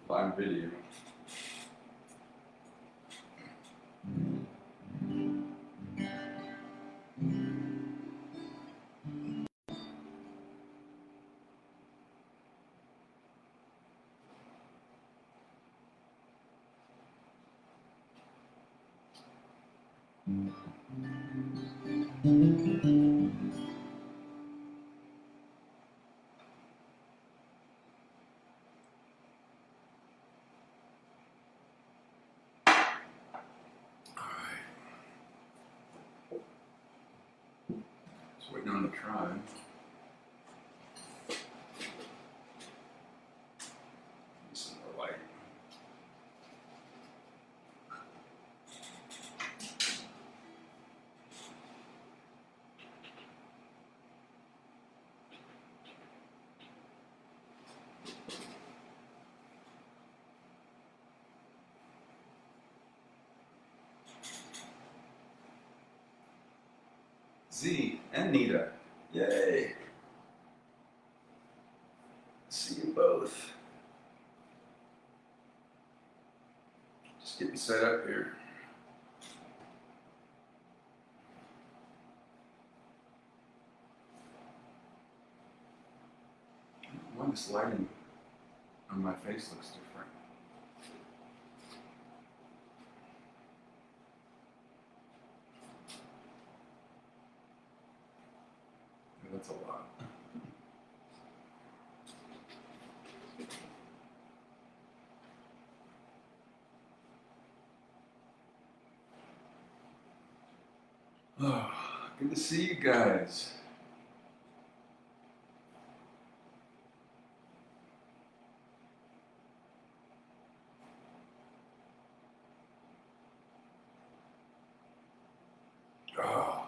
live video. Just waiting on the tribe. Some more light. Z and Nita. Yay. See you both. Just getting set up here. Why this lighting on my face looks different. That's a lot. Oh, good to see you guys. Oh.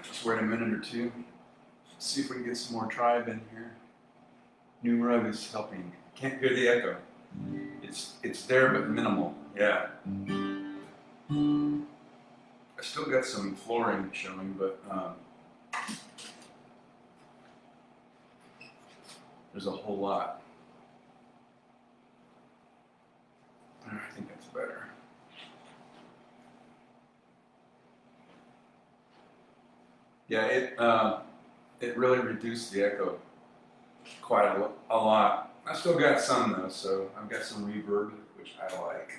Just wait a minute or two. See if we can get some more tribe in here. New rug is helping. Can't hear the echo. It's there but minimal. Yeah. I still got some flooring showing, but there's a whole lot. I think that's better. Yeah, it really reduced the echo quite a lot. I still got some though, so I've got some reverb, which I like.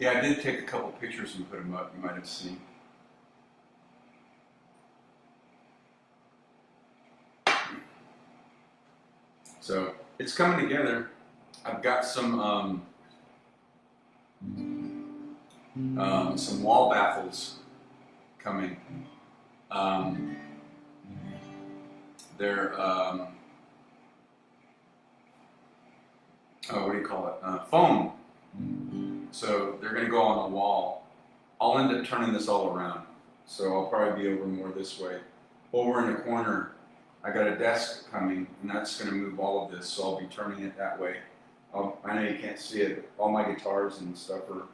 Yeah, I did take a couple pictures and put them up, you might have seen. So it's coming together. I've got some wall baffles coming. They're what do you call it? Foam. So they're going to go on the wall. I'll end up turning this all around. So I'll probably be over more this way. Over in the corner, I got a desk coming, and that's going to move all of this, so I'll be turning it that way. I know you can't see it. All my guitars and stuff are...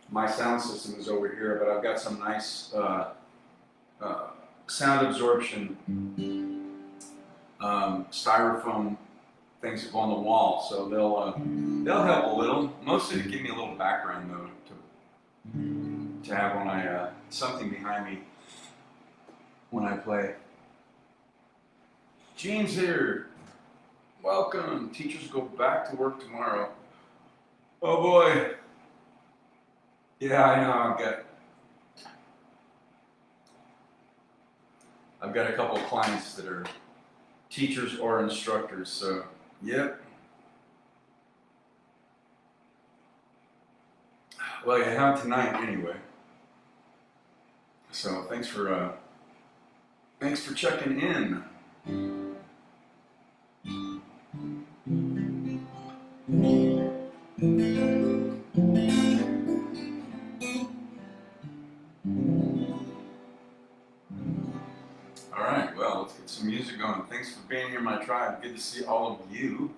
My sound system is over here, but I've got some nice sound absorption styrofoam things that go on the wall, so they'll help a little. Mostly to give me a little background though, to have when I something behind me when I play. Gene's here. Welcome. Teachers go back to work tomorrow. Oh boy. Yeah, I know. I've got a couple of clients that are teachers or instructors, so yep. Well, you have tonight anyway. So thanks for checking in. All right, well, let's get some music going. Thanks for being here, my tribe. Good to see all of you.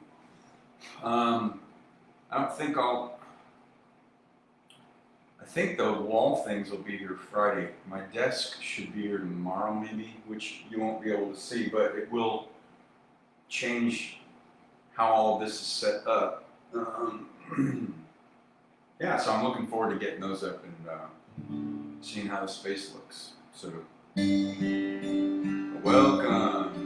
I think the wall things will be here Friday. My desk should be here tomorrow, maybe, which you won't be able to see, but it will change how all of this is set up. Yeah, so I'm looking forward to getting those up and seeing how the space looks. So, welcome.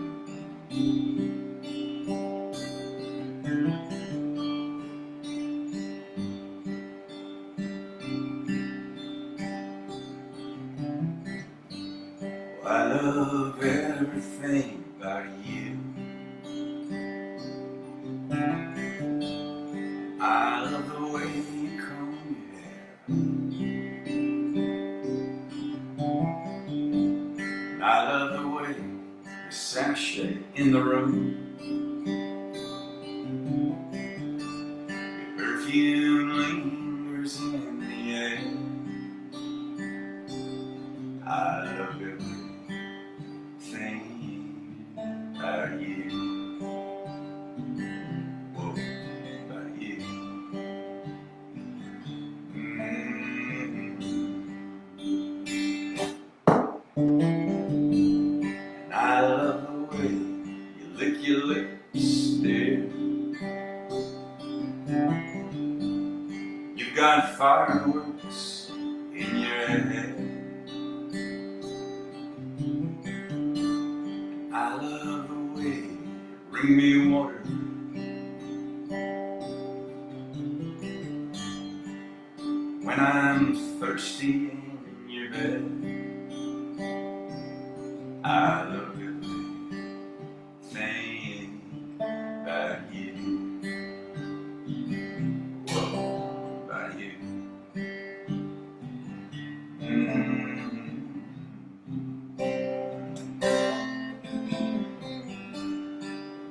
I love everything about you. I love the way you comb your hair. I love the way you sashay in the room. Your perfume lingers in the air. I love everything about you. Whoa, about you. And I love the way you lick your lips, dear. You've got fireworks in your head. I love the way you bring me water. When I'm thirsty in your bed. I love everything about you. Whoa, about you.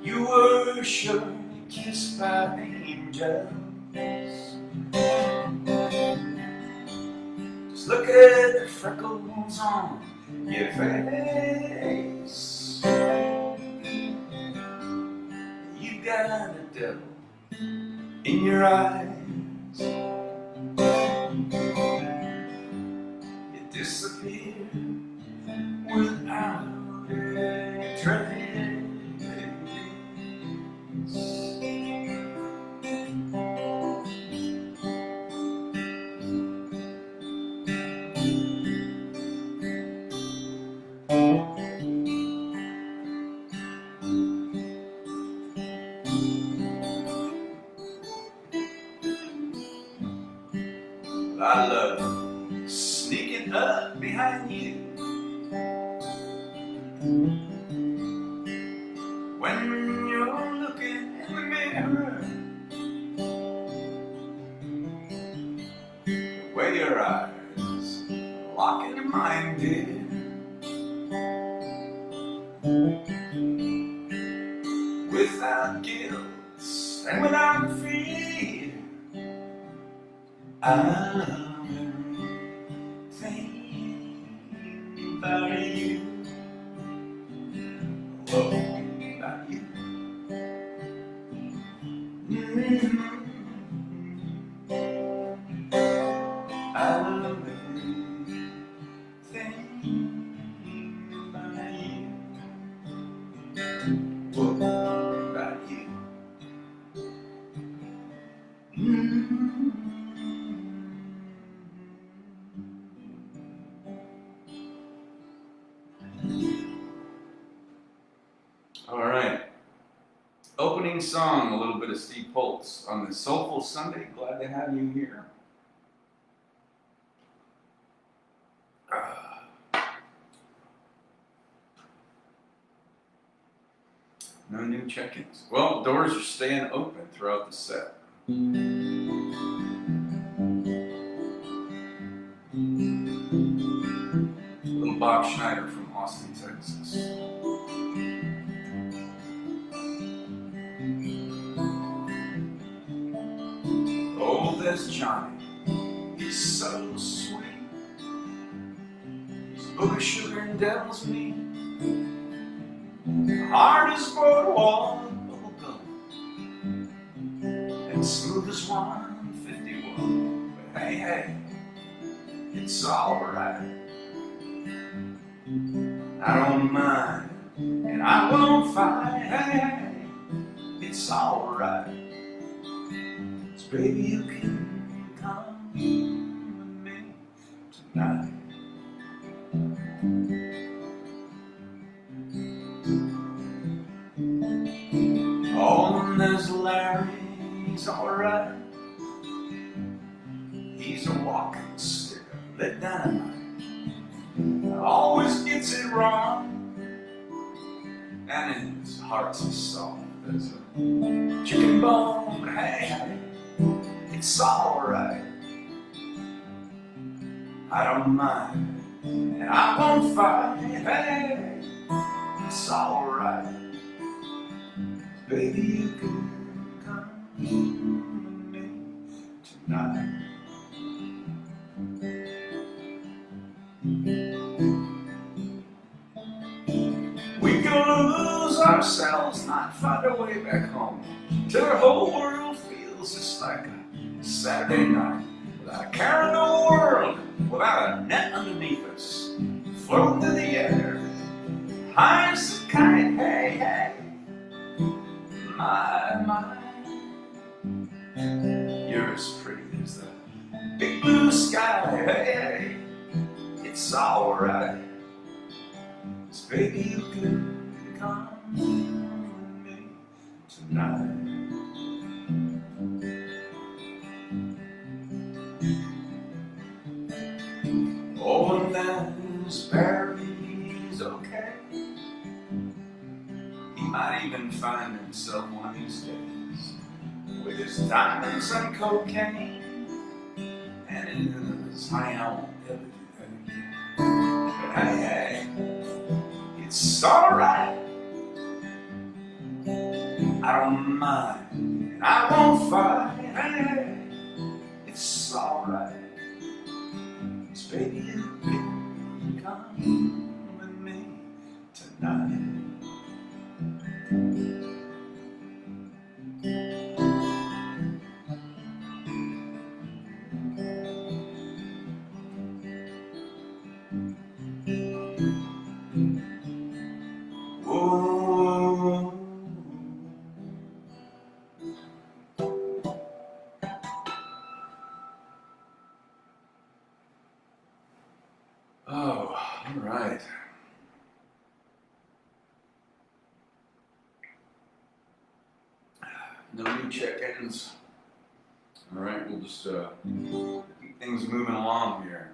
You were sure kissed by angels. Just look at the freckles on your face. You got a devil in your eyes. You disappeared without a trace. I love sneaking up behind you when you're looking in the mirror. The way your eyes lock into mine, dear. Without guilt and without fear, I love everything about you. Whoa, about you. I love everything about you. Whoa, about you. All right. Opening song, a little bit of Steve Poltz on this Soulful Sunday. Glad to have you here. No new check-ins. Well, doors are staying open throughout the set. Bob Schneider from Austin, Texas. Oh, there's Johnny, he's so sweet. He's a book of sugar and devil's meat. Hard as boiled wall of bubblegum, and smooth as 151. But hey, hey, it's alright. I don't mind, and I won't fight. Hey, hey, it's alright. So baby, you can come with me tonight. Oh, and there's Larry, he's alright. He's a walking stick of lit dynamite. Always gets it wrong, and in his heart's as soft as a chicken bone. But hey, hey, it's alright. I don't mind, and I won't fight. Hey, it's alright. Baby, you can come with me tonight. We can lose ourselves, not find our way back home, till our whole world feels just like a Saturday night, without a care in the world, without a net underneath us, floating through the air, high as a kite. Hey, hey, my, you're as pretty as the big blue sky. Hey, hey, it's alright. So baby, you can come with me tonight. Oh, and there's Barry, he's okay. He might even find himself one of these days with his diamonds and cocaine and his honey, I won't ever do that again. But hey, hey, it's alright. I don't mind, and I won't fight. Hey, it's alright. So baby, you can come with me tonight. Whoa. Oh, all right. No new check-ins. All right, we'll just keep things moving along here.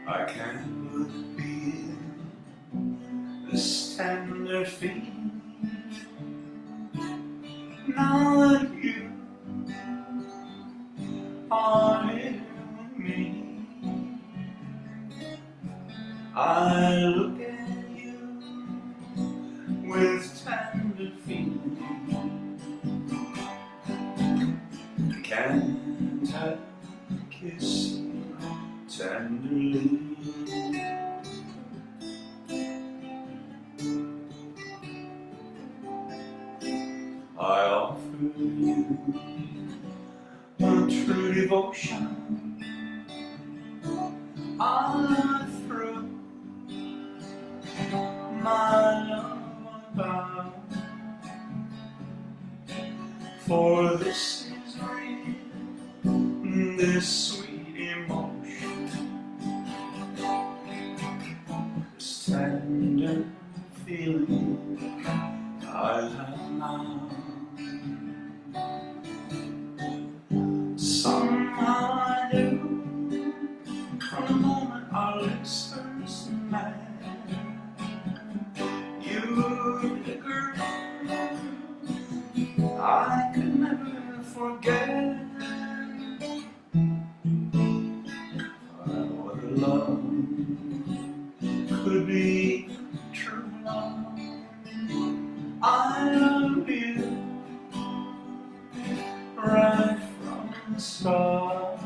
I can't be this tender feeling now that you are here with me. I look at you with tender feeling. Can't I kiss you tenderly? I offer you a true devotion. I throw my love about, for this is real, this sweet emotion, this tender feeling I have now. Somehow I knew from the moment I Charlie's first man. You were the girl I could never forget. What love could be true love. I love you right from the start,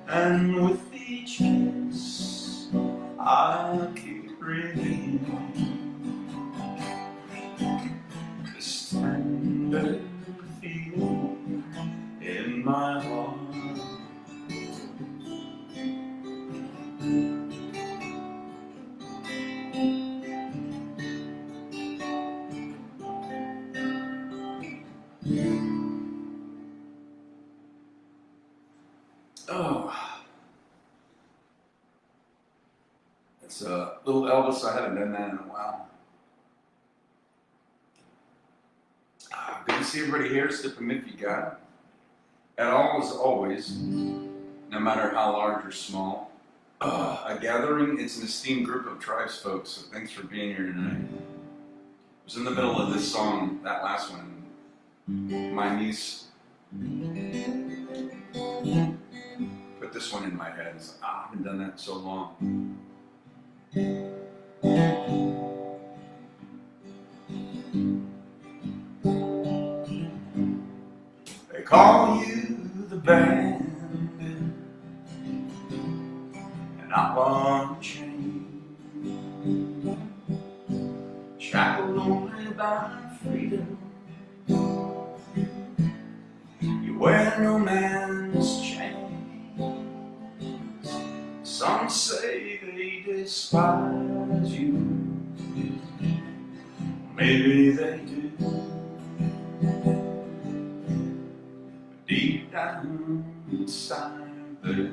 and with each kiss I'll keep reading this tender feeling in my heart. Oh, it's a little Elvis. I haven't done that in a while. Good to see everybody here. Sip 'em if you got it. At all, as always, no matter how large or small, a gathering. It's an esteemed group of tribes folks. So thanks for being here tonight. I was in the middle of this song, that last one. My niece put this one in my head. It's like, I haven't done that in so long. They call you the band, and I'm on a chain, shackled only by freedom. You wear no man's chains. Some say they despise you. Maybe they do. Deep down inside there,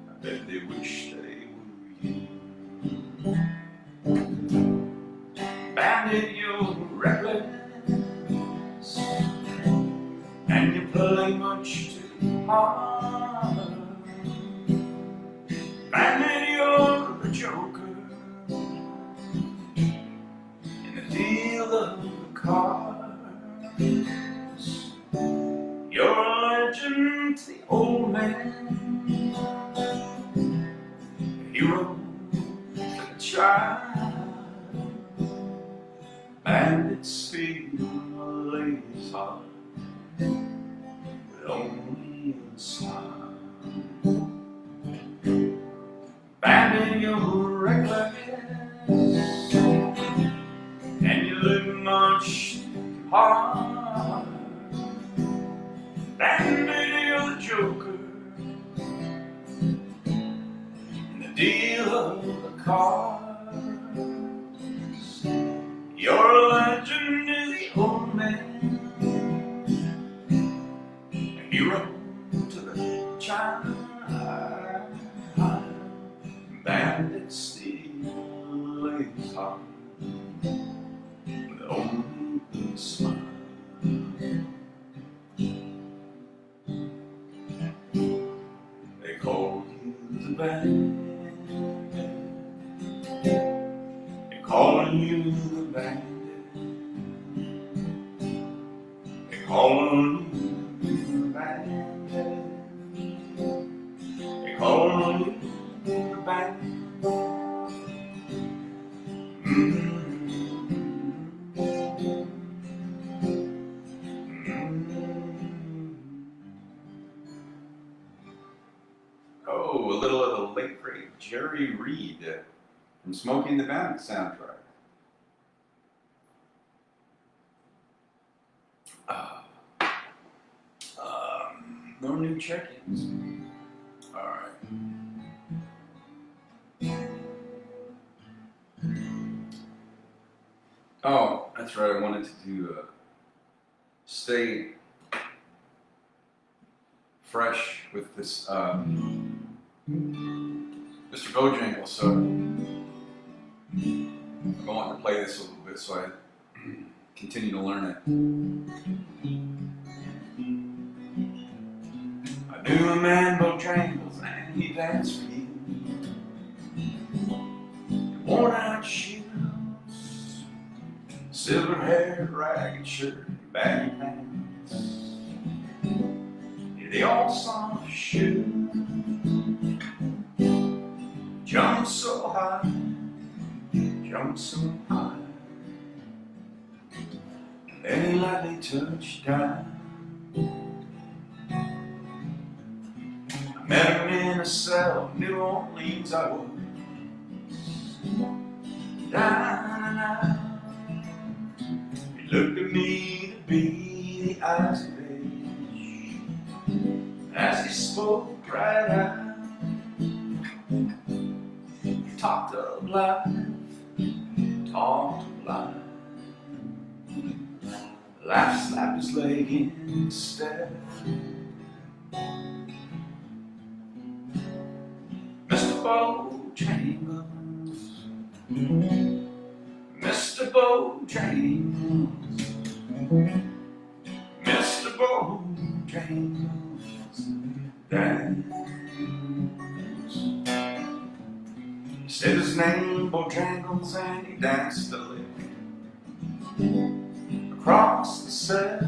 I bet they wish they were you. Bandit, you're reckless, and you play much too hard. Bandit, you're a joker in the deal of the cards. You're a legend to the old man, a hero to the child. Bandits steal a lady's heart with only a smile. Bandit, you're reckless, and you live much too hard. Bandit, you're the joker in the deal of the cards. You're a legend to the old man, a hero to the child. Bandits steal a lady's heart with only a smile. They call you the bandit. They call you the bandit. They call you the bandit. They call you the bandit. Oh, a little of the late great Jerry Reed from Smokey and the Bandit soundtrack. No new check-ins. All right. Oh, that's right. I wanted to stay fresh with this Mr. Bojangles, so I'm going to play this a little bit so I continue to learn it. I knew a man Bojangles he danced for you. Worn out shoes, silver hair, ragged shirt, baggy pants. The old soft shoe jumped so high, jumped so high. Then he lightly touched down. I met him in a cell, New Orleans I was. Down and out. He looked at me to be the eyes of age. As he spoke right out, he talked of life, talked of life. Life slapped his leg instead. Mr. Bojangles, Mr. Bojangles, Mr. Bojangles, dance. He said his name, Bojangles, and he danced a lick across the set.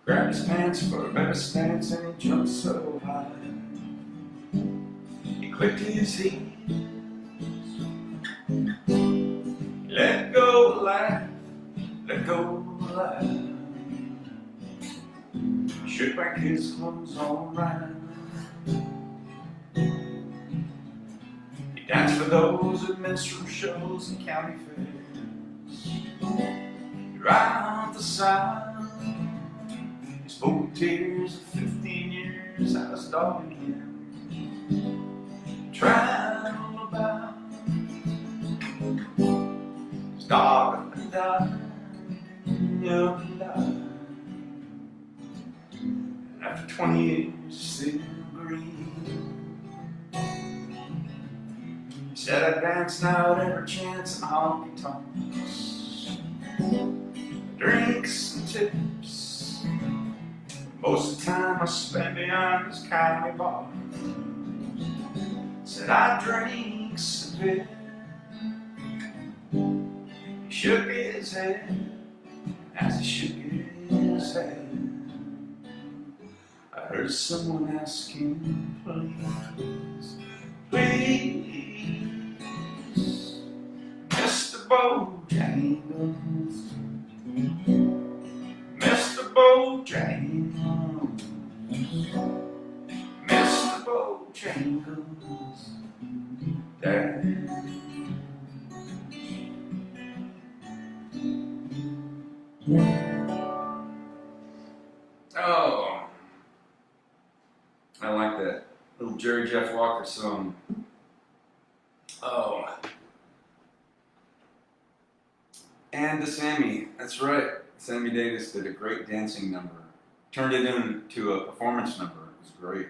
Grabbed his pants for a better stance and he jumped so high. He clicked his heels, let go, laugh, let go, laugh. Shook back his clothes all right. He danced for those at minstrel shows and county fairs. He round the South. He spoke with tears of 15 years out of dog again. Traveled about. His dog up and died, up and died. And after 20 years, still green. He said I danced out every chance in honky tonks, drinks and tips. Most of the time I spent behind his county bar. Said I drinks a bit. He shook his head as he shook his head. I heard someone ask him, please, please, Mr. Bojangles, Mr. Bojangles, Mr. Bojangles, Dad. Oh, I like that little Jerry Jeff Walker song. Oh, and the Sammy, that's right. Sammy Davis did a great dancing number. Turned it into a performance number. It was great.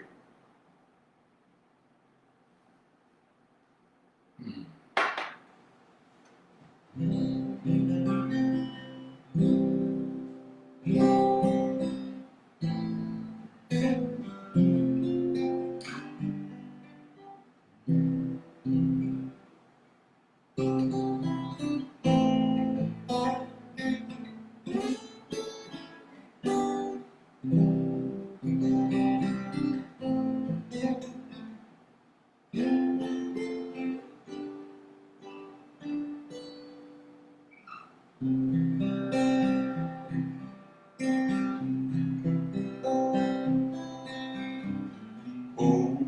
Oh,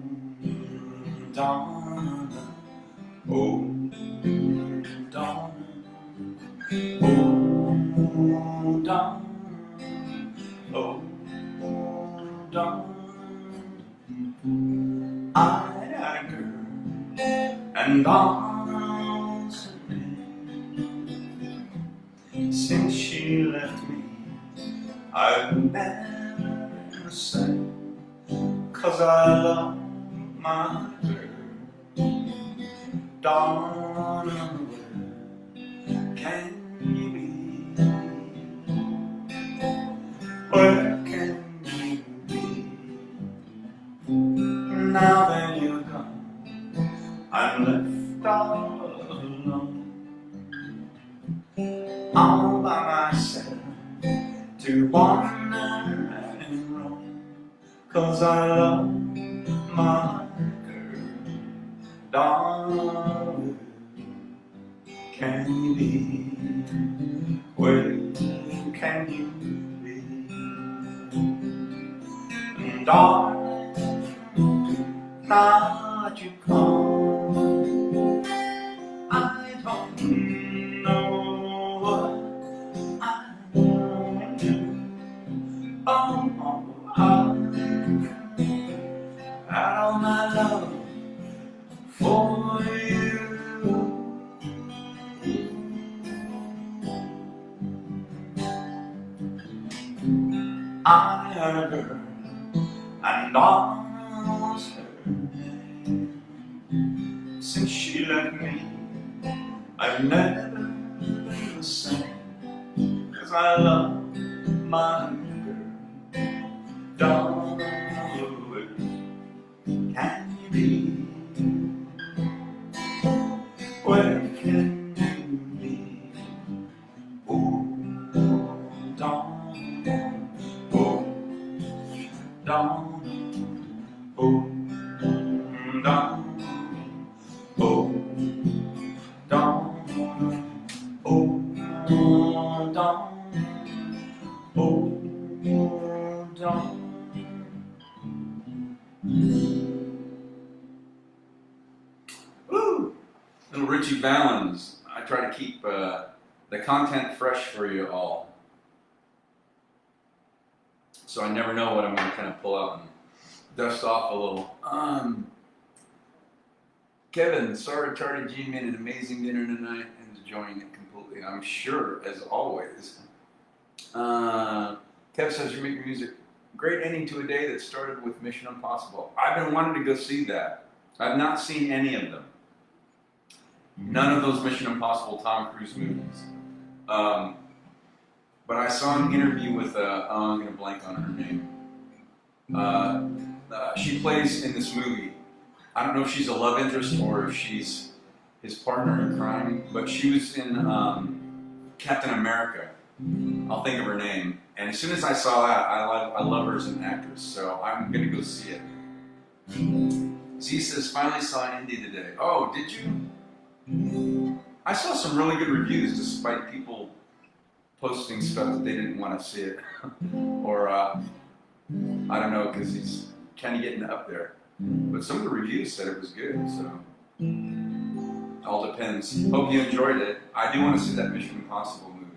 Donna, oh, Donna, oh, Donna, oh, Donna, I girl, and Donna's her name. Since she left me, I've never been the same. 'Cause I love my girl, Donna, where can you be? Where can you be? 'cause I love my girl. Darling, can you be? Where can you be? And darling, now you come, I don't know what I'm gonna do. Oh, I had all my love for you. I had a girl and almost her name. Since she left me, I've never been the same. 'Cause I love my girl. Darling, can you be? Where can you be? Oh, darling, oh, darling, oh, darling, oh, darling, oh, darling, oh, darling. Woo! Little Richie Valens. I try to keep the content fresh for you all. So I never know what I'm going to kind of pull out and dust off a little. Kevin, sorry Tardy G made an amazing dinner tonight and enjoying it completely. I'm sure, as always. Kev says you make your music. Great ending to a day that started with Mission Impossible. I've been wanting to go see that. I've not seen any of them. None of those Mission Impossible Tom Cruise movies. But I saw an interview with, I'm going to blank on her name. She plays in this movie. I don't know if she's a love interest or if she's his partner in crime, but she was in Captain America. I'll think of her name. And as soon as I saw that, I love her as an actress, so I'm going to go see it. Z says, finally saw Indy today. Oh, did you? I saw some really good reviews despite people posting stuff that they didn't want to see it. Or, I don't know, because he's kind of getting up there. But some of the reviews said it was good, so all depends. Hope you enjoyed it. I do want to see that Mission Impossible movie.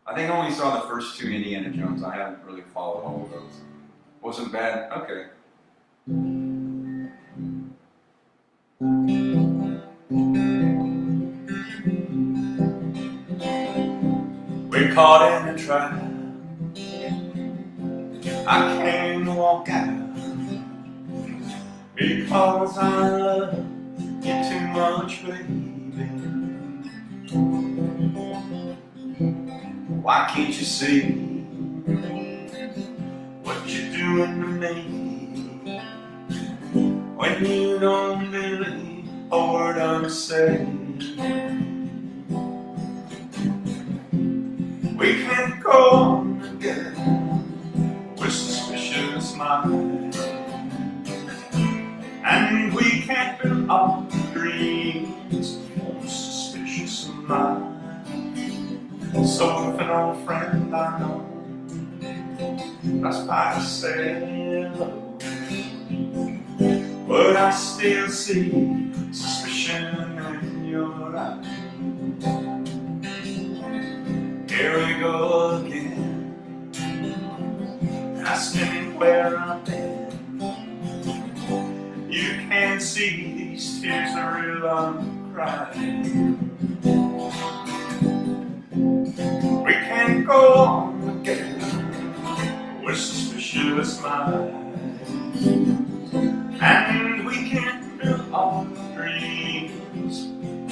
I think I only saw the first two Indiana Jones. I haven't really followed all of those. Wasn't bad? Okay. We're caught in a trap. I can't walk out because I love you too much, baby. Why can't you see what you're doing to me when you don't believe a word I'm saying? We can't go on together with suspicious minds, and we can't build our dreams on suspicious minds. So if an old friend I know that's by to say hello, but I still see suspicion in your eyes. Here we go again, asking me where I've been. You can't see these tears are real, I'm crying. We can't go on together with suspicious minds, and we can't build our dreams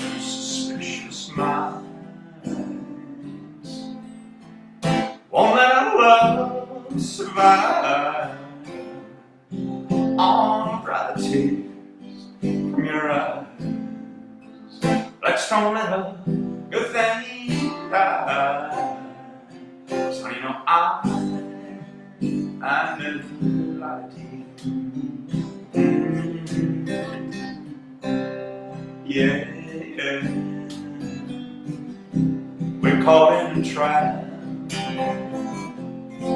with suspicious minds. Won't let our love survive on bright tears from your eyes. Let's don't let a good thing die. So you know I never lie. idea. Yeah, yeah. We're caught in a trap.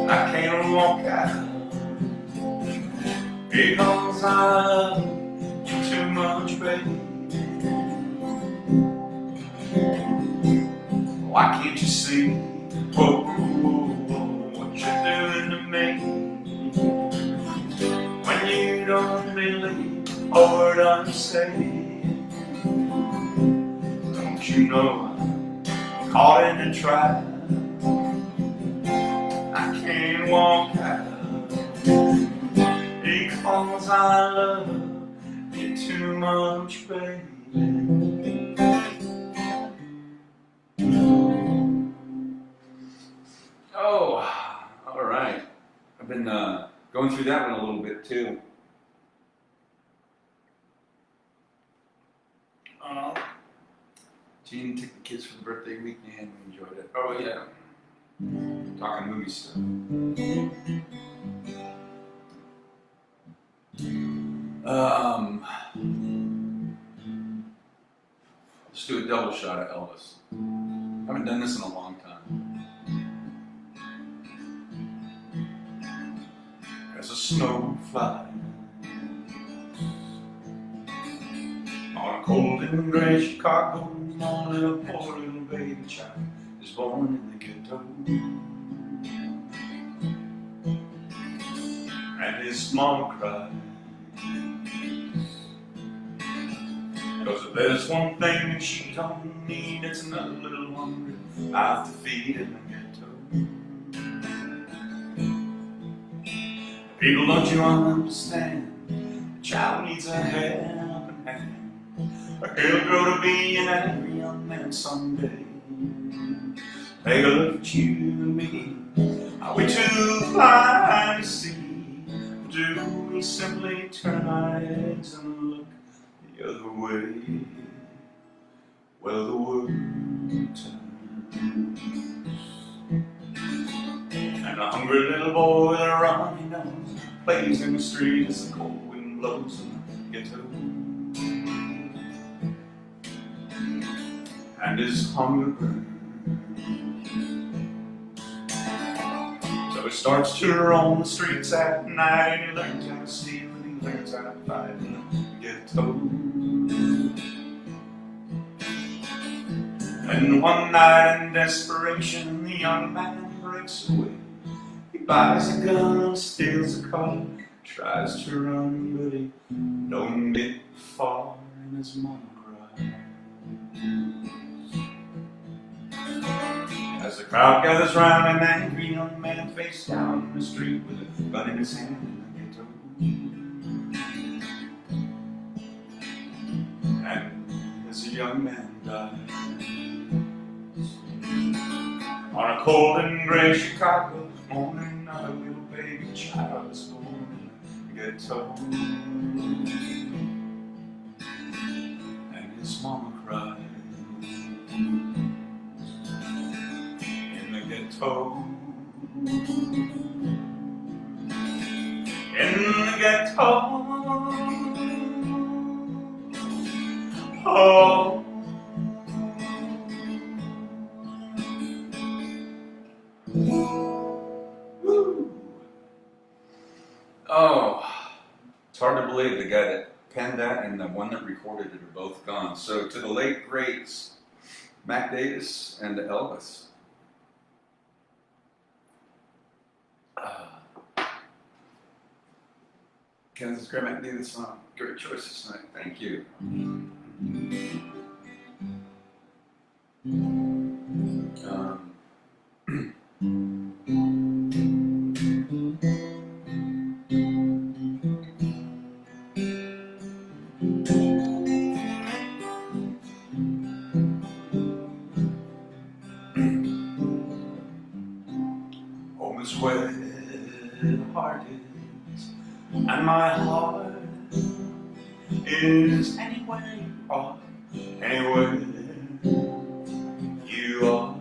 I can't walk out because I love you too much, baby. Why can't you see what you're doing to me? When you don't believe a word I'm saying, don't you know I'm caught in a trap? I can't walk out because I love you too much, baby. Oh, all right. I've been going through that one a little bit too. Gene took the kids for the birthday weekend. We enjoyed it. Oh yeah, talking movie stuff. Let's do a double shot of Elvis. I haven't done this in a long time. As a snow flies on a cold and gray Chicago morning, a poor little baby child is born in the ghetto, and his mama cried. Cause if there's one thing that she don't need, it's another little hungry mouth to feed in the ghetto. People, don't you understand? The child needs a helping hand. He'll grow to be an angry young man someday. Take a look at you and me. Are we too blind to see? Do we simply turn our heads and look the other way? Well, the world turns, and a hungry little boy with a runny nose plays in the street as the cold wind blows in the ghetto. And his hunger burns, so he starts to roam the streets at night, and he learns how to steal and he learns how to fight in the ghetto. And one night in desperation, the young man breaks away. He buys a gun, steals a car, tries to run, but he don't get far, and his mama cries. As the crowd gathers round, an angry young man face down the street with a gun in his hand in the ghetto. And as a young man dies on a cold and gray Chicago morning, not a little baby child is born in the ghetto. And his mama cried in the ghetto. In the ghetto. Oh. Oh, it's hard to believe the guy that penned that and the one that recorded it are both gone. So to the late greats, Mac Davis and Elvis. Kansas Great Mac Davis song. Great choices tonight. Thank you. Home is where the heart is, and my heart is anywhere you are, anywhere you are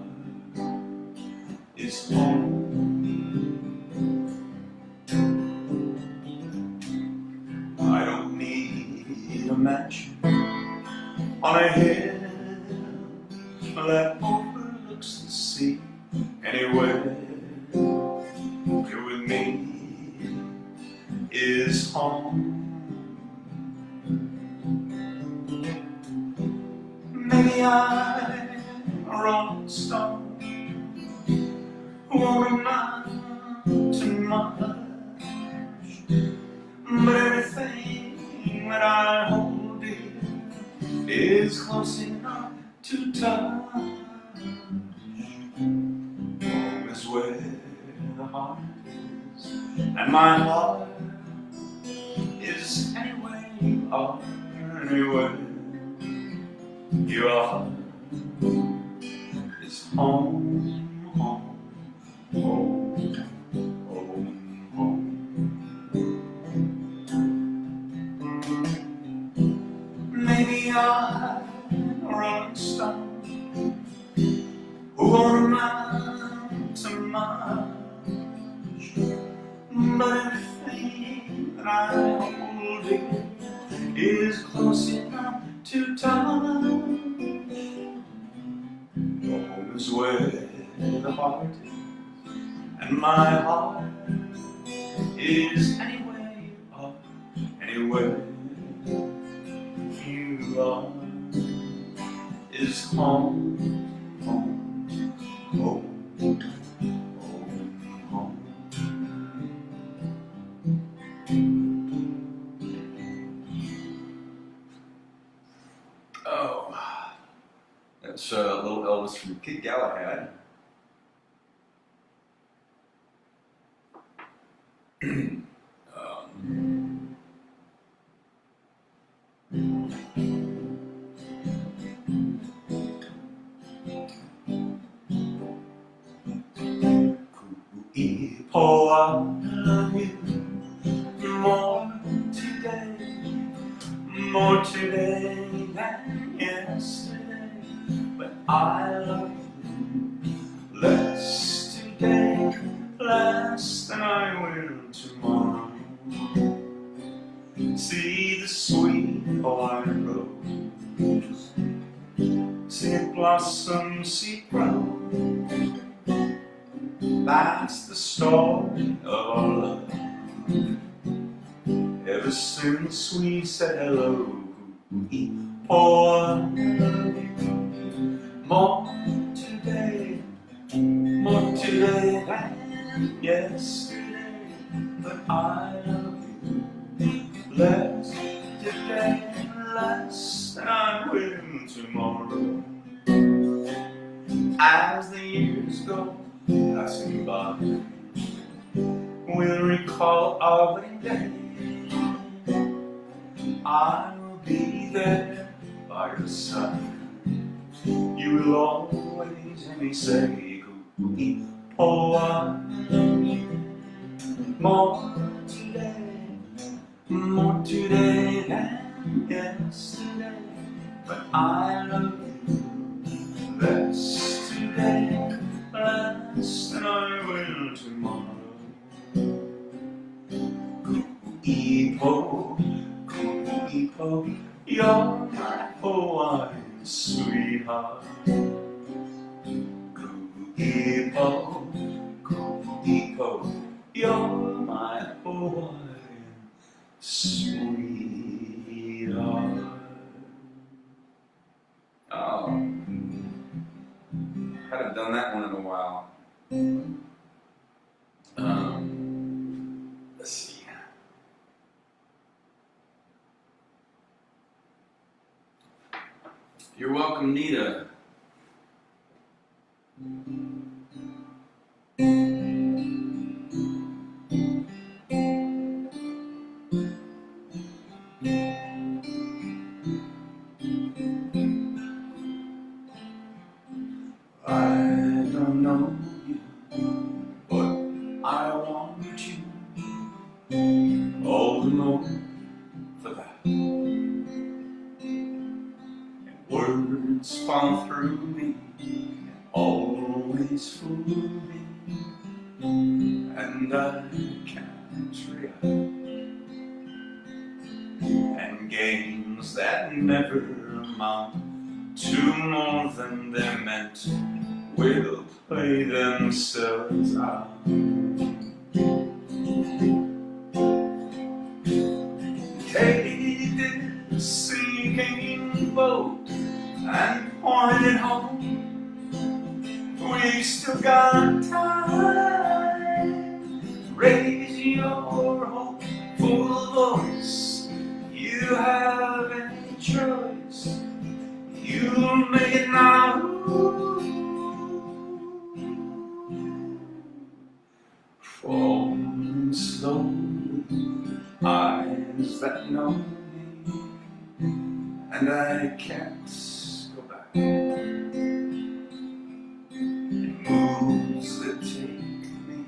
is home. a mansion on a hill that overlooks the sea. Anywhere you're with me is home. Maybe I'm a rolling stone who won't amount to much, but everything that I hold dear is close enough to touch. Home is where the heart is, and my heart is anywhere you are, anywhere you are is home, home, home, home, home. Maybe I'm a rolling stone who won't amount to much, but everything that I hold dear is close enough to touch. Home is where the heart is, and my heart is anywhere you are, anywhere you are is home, home, home, home, home. Oh, that's a little Elvis from Kid Galahad. Oh, I love you more today than yesterday, but I love you less today, less than I will tomorrow. See the sweet white rose, see it blossom, see it grow. That's the story of our love. Ever since we said hello, oh, I love you more today than yesterday, but I love you less today, less than I will tomorrow. As the years go passing by, we'll recall our wedding day. I will be there by your side. You will always hear me say, oh, I love you more today than yesterday, but I love you less today, less than I will tomorrow. Coo-ee-po, coo-ee-po, you're my Hawaiian sweetheart. Coo-ee-po, coo-ee-po, you're my Hawaiian sweetheart. Oh, haven't done that one in a while. Let's see. You're welcome, Nita. I don't know you, but I want you all the more for that. And words fall through me, always fool me, and I can't react. And games things that never amount to more than they're meant to will play themselves out. Take this sinking boat and point it home. We still got time. Raise your hopeful voice. You have any choice. You'll make it now. Falling slowly, eyes that know me, and I can't go back. Moves that take me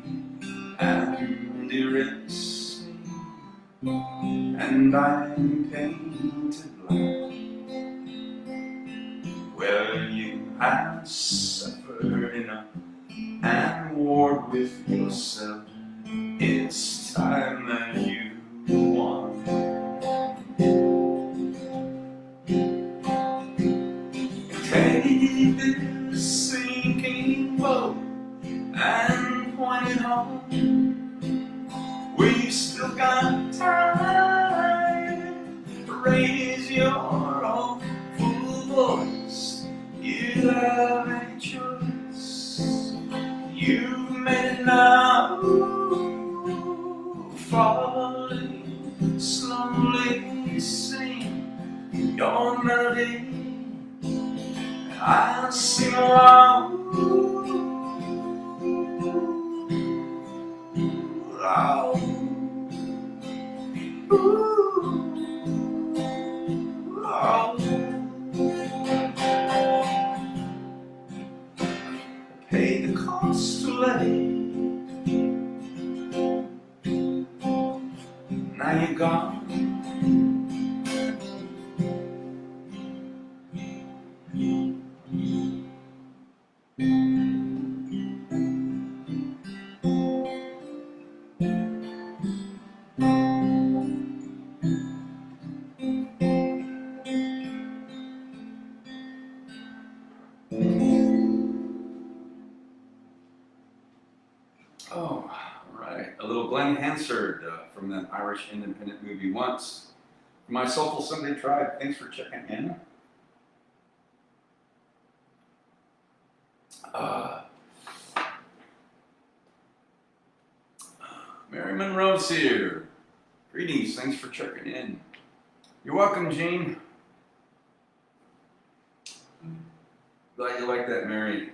and erase me, and I'm painted black. Well, you have suffered enough and warred with yourself. It's time that you won. Take this sinking boat and point it home. We've still got time. Raise your hopeful voice. You have a choice. You may now. Falling slowly, sing your melody. I'll sing along. Pay the cost to let it. Now you're gone. Oh, right. A little Glenn Hansard from that Irish independent movie Once. My Soulful Sunday Tribe, thanks for checking in. Mary Monroe's here. Greetings, thanks for checking in. You're welcome, Jean. Glad you like that, Mary.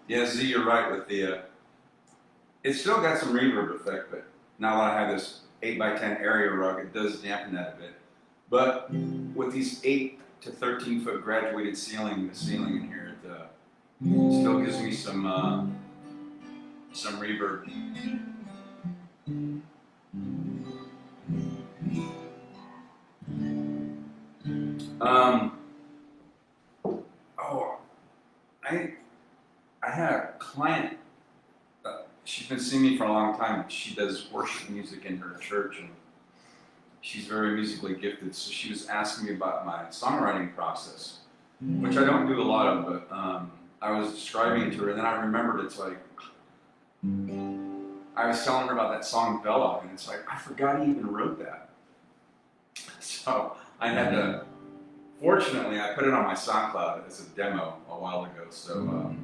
Yeah, Z, you're right with the, it's still got some reverb effect, but now that I have this 8x10 area rug, it does dampen that a bit. But with these 8 to 13 foot graduated ceiling, the ceiling in here, it still gives me some reverb. I had a client, she's been seeing me for a long time. She does worship music in her church, and she's very musically gifted. So she was asking me about my songwriting process, which I don't do a lot of, but I was describing it to her, and then I remembered it's like, I was telling her about that song Bella, and it's like, I forgot he even wrote that. So I had to, fortunately, I put it on my SoundCloud as a demo a while ago, so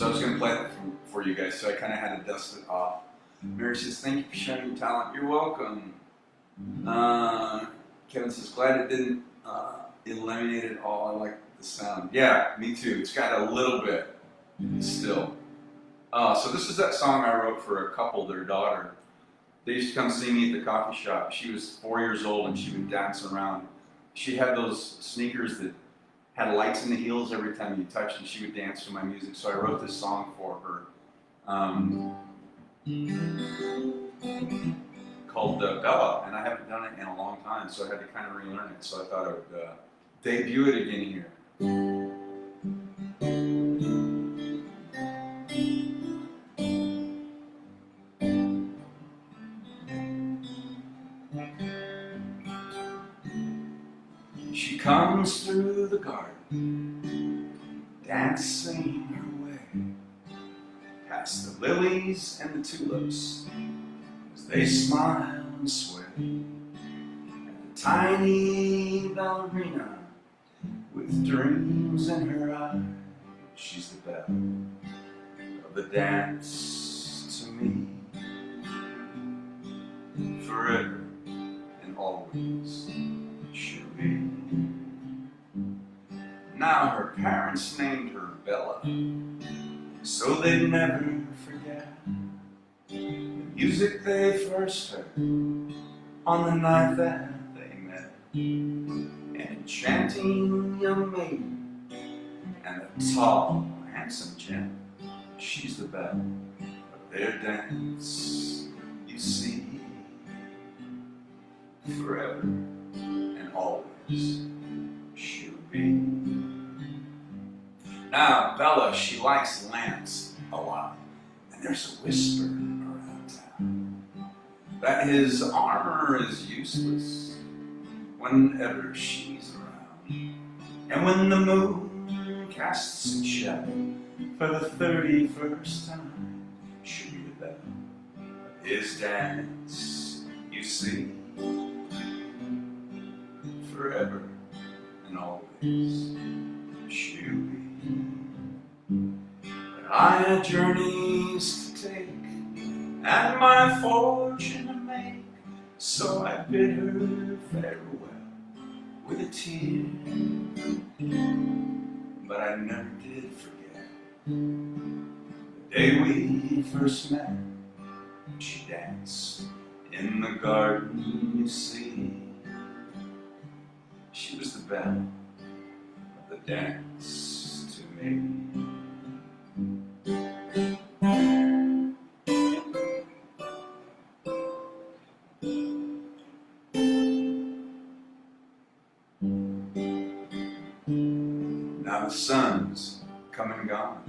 I was going to play it for you guys, so I kind of had to dust it off. Mary says, thank you for sharing your talent. You're welcome. Kevin says, glad it didn't eliminate it all. I like the sound. Yeah, me too. It's got a little bit still. So this is that song I wrote for a couple, their daughter. They used to come see me at the coffee shop. She was 4 years old and she would dance around. She had those sneakers that had lights in the heels every time you touched, and she would dance to my music. So I wrote this song for her. called Bella, and I haven't done it in a long time, so I had to kind of relearn it. So I thought I would debut it again here. She comes through the garden, dancing her way, past the lilies and the tulips, as they smile and sway. And the tiny ballerina, with dreams in her eyes, she's the belle of the dance to me, forever and always she'll be. Now her parents named her Bella, so they'd never forget the music they first heard on the night that they met. An enchanting young maiden and a tall, handsome gent. She's the belle of their dance, you see, forever and always she'll be. Now, Bella, she likes Lance a lot, and there's a whisper around town that his armor is useless whenever she's around. And when the moon casts its shadow for the 31st time, she'll be the belle of his dance, you see, forever and always she'll be. But I had journeys to take and my fortune to make, so I bid her farewell with a tear. But I never did forget the day we first met. She danced in the garden, you see. She was the belle of the dance to me. Now the sun's come and gone,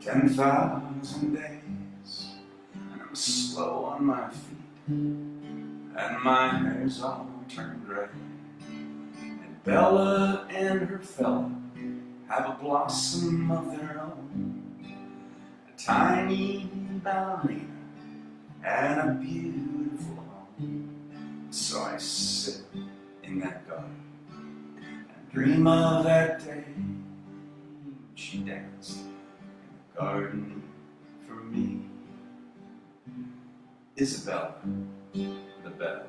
10,000 days, and I'm slow on my feet, and my hair's all turned gray. And Bella and her fella have a blossom of their own, a tiny ballerina and a beautiful home. So I sit in that garden and dream of that day she danced in the garden for me. Isabella, the belle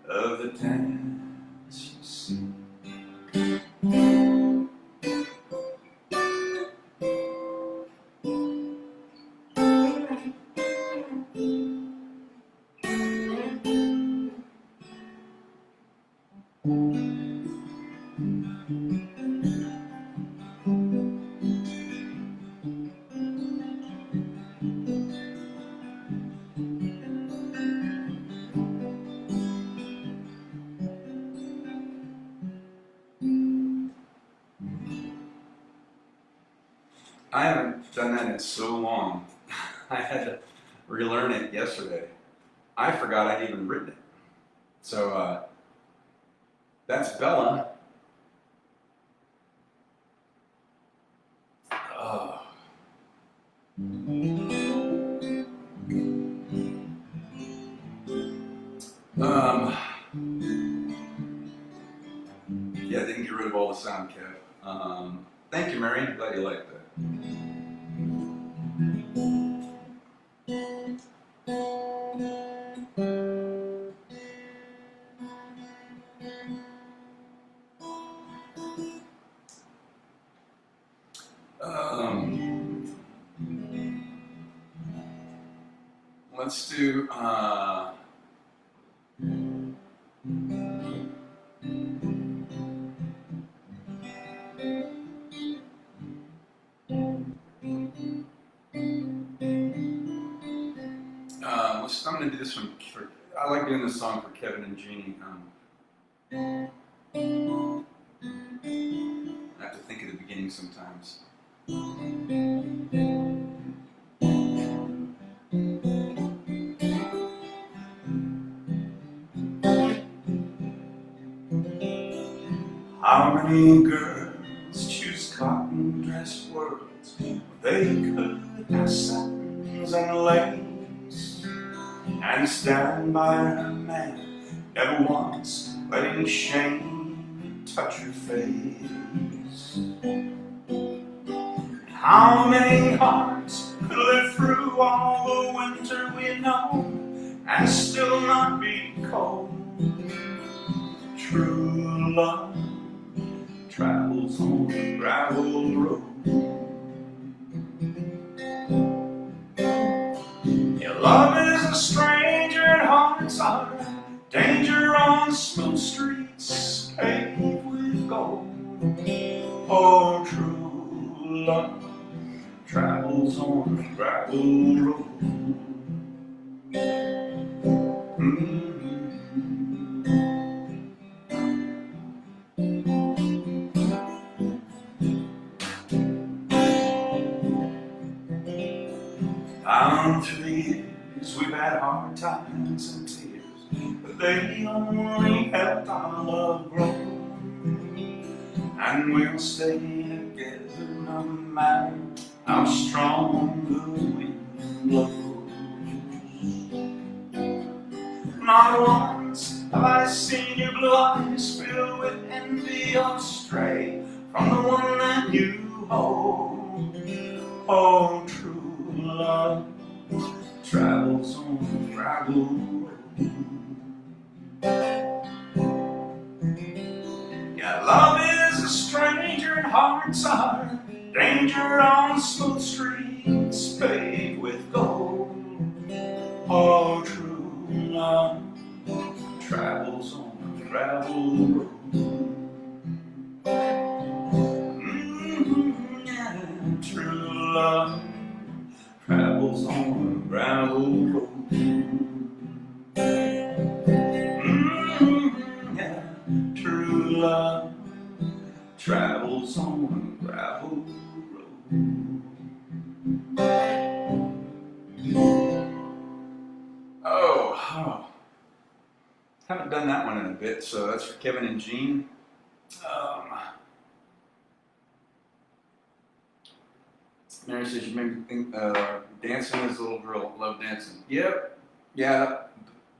of the dance, you see. I haven't done that in so long. I had to relearn it yesterday. I forgot I'd even written it. So that's Bella. Oh. Yeah, didn't get rid of all the sound, Kev. Thank you, Mary. Glad you liked that. Let's do gonna do this one for. I like doing this song for Kevin and Jeannie. I have to think of the beginning sometimes. How many girls choose cotton dress worlds when they could have satins and lace and stand by her man, never once letting shame touch her face? How many hearts could live through all the winter we know and still not be cold? True love travels on the gravel road. Your love is a stranger at heart's heart, danger on smooth streets paved with gold. Oh, true love travels on the gravel road. Down through the years we've had hard times and tears, but they only helped our love grow. And we'll stay together no matter how strong the wind blows. Not once have I seen your blue eyes filled with envy or stray from the one that you hold. Oh, true love travels on the gravel road. Yeah, love is a stranger in heart's heart, danger on smooth streets paved with gold. Oh, true love travels on the gravel road. Yeah, true love travels on the gravel road. Yeah, true love travels on the gravel road. Oh, haven't done that one in a bit, so that's for Kevin and Jean. Mary says you made me think dancing as a little girl. Love dancing. Yep. Yeah.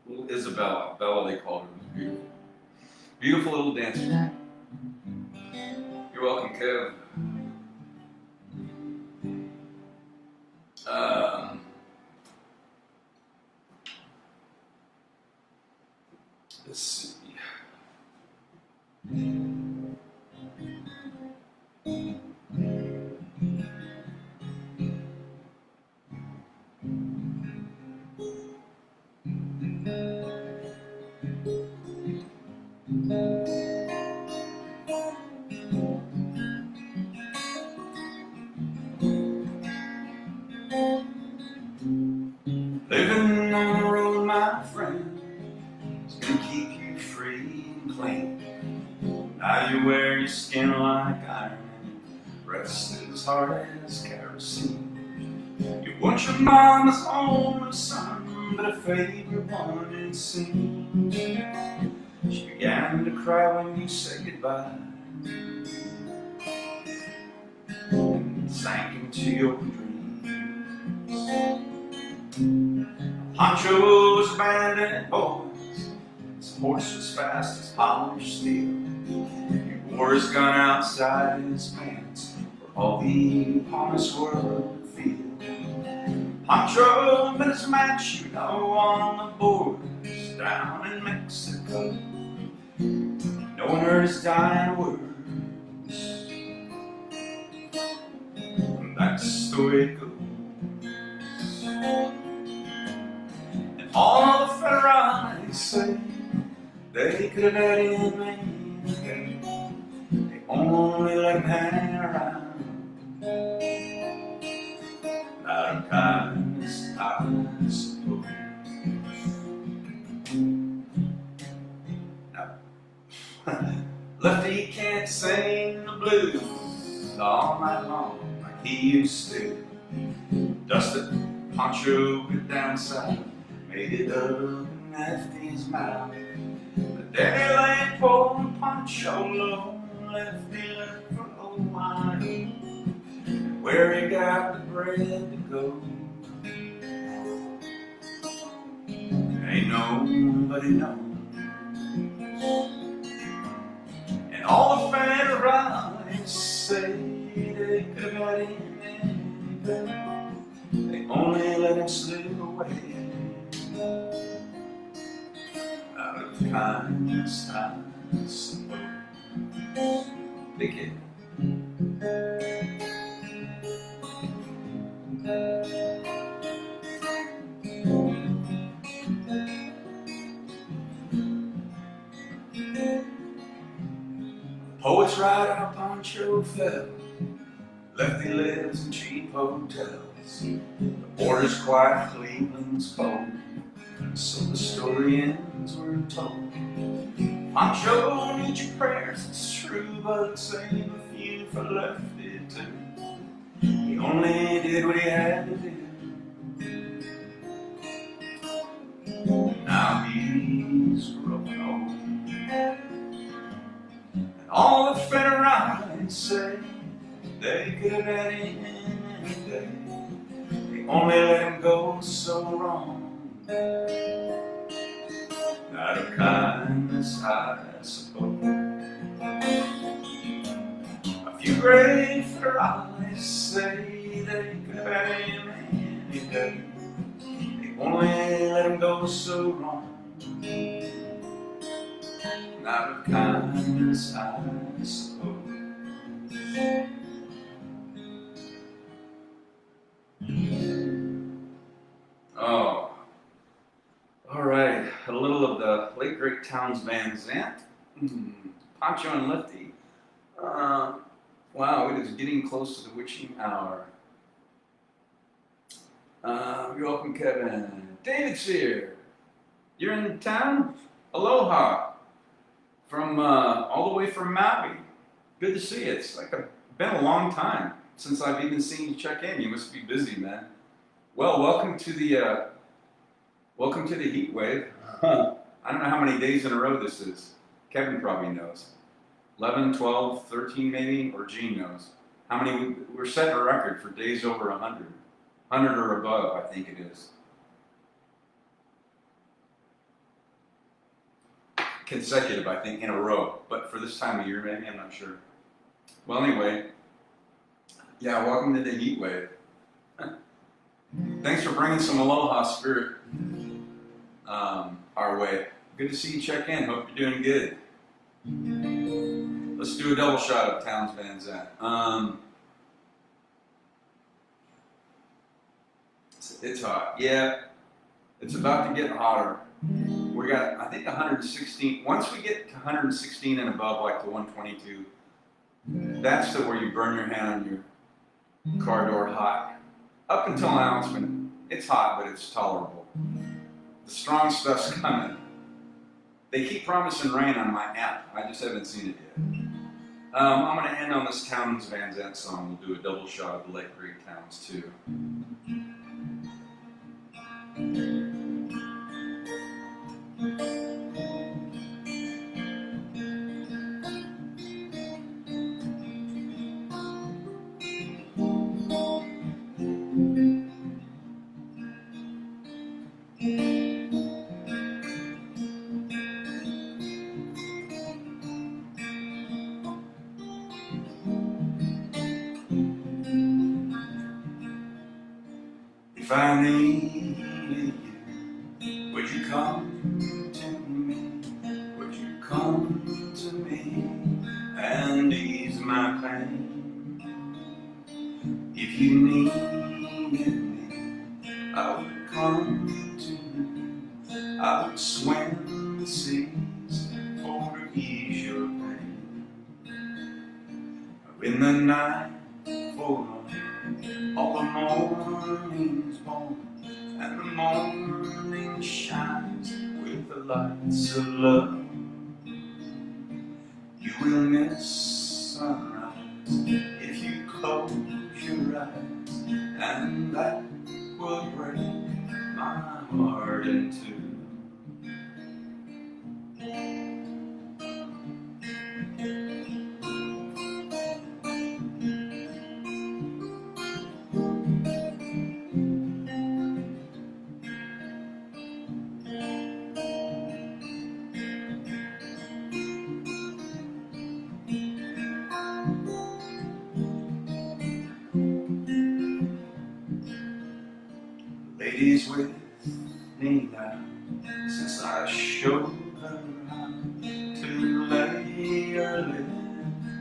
Little Isabella. Bella they called her. It was beautiful. Beautiful little dancer. You're welcome, Kev. Let's see. Living on the road, my friend, is gonna keep you free and clean. Now you wear your skin like iron, rest as hard as kerosene. You want your mama's only son, but a favorite one it seems. She began to cry when you said goodbye and sank into your dreams. Pancho's abandoned boys, his horse was fast as polished steel. He wore his gun outside his pants for all the honest world to feel. Pancho met his match, you know, on the borders down in Mexico. No one heard his dying words, and that's the way it goes. And all the federales say they could have had him anything. They only let him hang around. Out of kindness, I suppose. dances all night long like he used to. Dusted poncho with down south, made it up and left his mouth. But Daddy lay poor poncho low, Lefty left for Hawaii, where he got the bread to go. Ain't nobody knows. And all the Federalists say they could have had him anything. They only let him slip away out of kindness, I suppose. Big hit. Poets write out Poncho fell. Lefty lives in cheap hotels. The border's quiet, Cleveland's cold. So the story ends, we're told. Poncho needs your prayers, it's true, but save a few for Lefty too. He only did what he had to do. Now he's growing old. And all the Federalists say they could have had him any day. They only let him go so wrong. Out of kindness, I suppose. A few great Federalists say they could have had him any day. They only let him go so wrong. Out of kindness, I suppose. Oh, all right. A little of the late great Townes Van Zandt, Poncho and Lefty. Wow, it is getting close to the witching hour. You're welcome, Kevin. David's here. You're in town? Aloha. From all the way from Maui. Good to see you. It's like been a long time since I've even seen you check in. You must be busy, man. Well, welcome to the heat wave. I don't know how many days in a row this is. Kevin probably knows. 11, 12, 13 maybe, or Gene knows. How many, we're setting a record for days over 100. 100 or above, I think it is. Consecutive, I think, in a row. But for this time of year, maybe, I'm not sure. Well, anyway, yeah, welcome to the heat wave. Thanks for bringing some aloha spirit our way. Good to see you check in. Hope you're doing good. Let's do a double shot of Townes Van Zandt. It's hot. Yeah, it's about to get hotter. We got, I think, 116. Once we get to 116 and above, like the 122, that's the where you burn your hand on your car door hot. Up until now, it's hot, but it's tolerable. The strong stuff's coming. They keep promising rain on my app. I just haven't seen it yet. I'm going to end on this Townes Van Zandt song. We'll do a double shot of the late great Townes too. If I needed you, would you come to me? Would you come to me and ease my pain? If you needed me, I would come to you. I would swim the seas for to ease your pain. In the night, for all the morning's born, and the morning shines with the lights of love. You will miss sunrise if you and that would break my heart in two. Ladies with me now, since I showed her how to lay her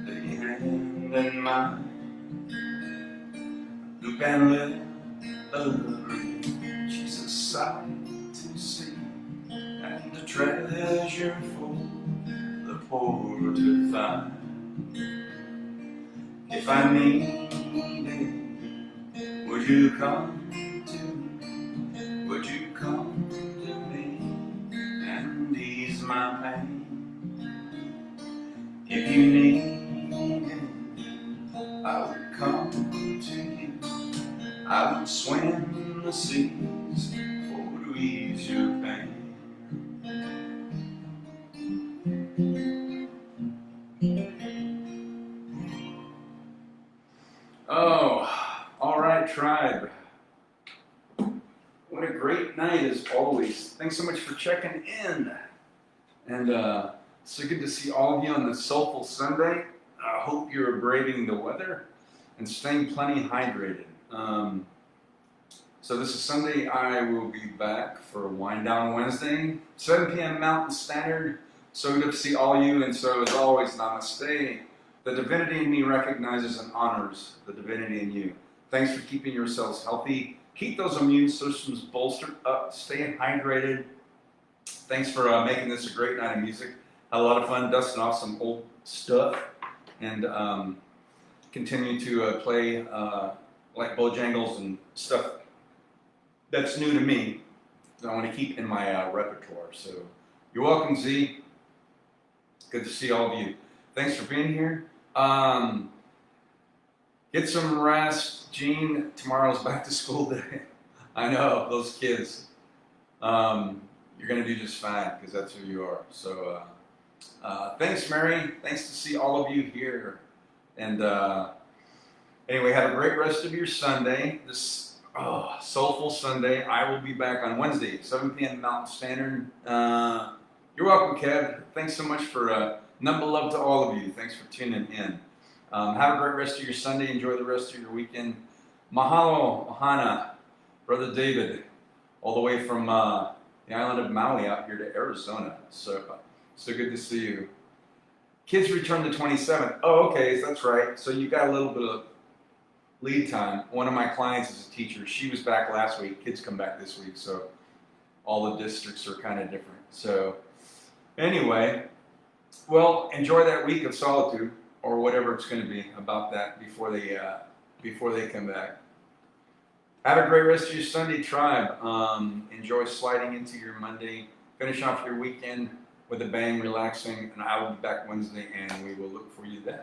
lily hand in mine. Who can live agree? She's a sight to see and a treasure for the poor to find. If I needed, would you come to me? Would you come to me and ease my pain? If you needed, I would come to you. I would swim the seas to ease your pain. Oh, all right, tribe. What a great night as always. Thanks so much for checking in. And so good to see all of you on this Soulful Sunday. I hope you're braving the weather and staying plenty hydrated. So this is Sunday. I will be back for Wind Down Wednesday, 7 p.m. Mountain Standard. So good to see all you. And so as always, namaste. The divinity in me recognizes and honors the divinity in you. Thanks for keeping yourselves healthy. Keep those immune systems bolstered up. Stay hydrated. Thanks for making this a great night of music. Had a lot of fun dusting off some old stuff and continue to play like Bojangles and stuff that's new to me that I want to keep in my repertoire. So you're welcome, Z. Good to see all of you. Thanks for being here. Get some rest. Gene, tomorrow's back to school day. I know, those kids. You're going to do just fine because that's who you are. So thanks, Mary. Thanks to see all of you here. And anyway, have a great rest of your Sunday. This Soulful Sunday. I will be back on Wednesday, 7 p.m. Mountain Standard. You're welcome, Kev. Thanks so much for number love to all of you. Thanks for tuning in. Have a great rest of your Sunday. Enjoy the rest of your weekend. Mahalo, Ohana, Brother David, all the way from the island of Maui out here to Arizona. So good to see you. Kids return the 27th. Oh, okay, that's right. So you got a little bit of lead time. One of my clients is a teacher. She was back last week. Kids come back this week. So all the districts are kind of different. So anyway, well, enjoy that week of solitude or whatever it's going to be about that before they come back. Have a great rest of your Sunday, tribe. Enjoy sliding into your Monday. Finish off your weekend with a bang, relaxing, and I will be back Wednesday, and we will look for you then.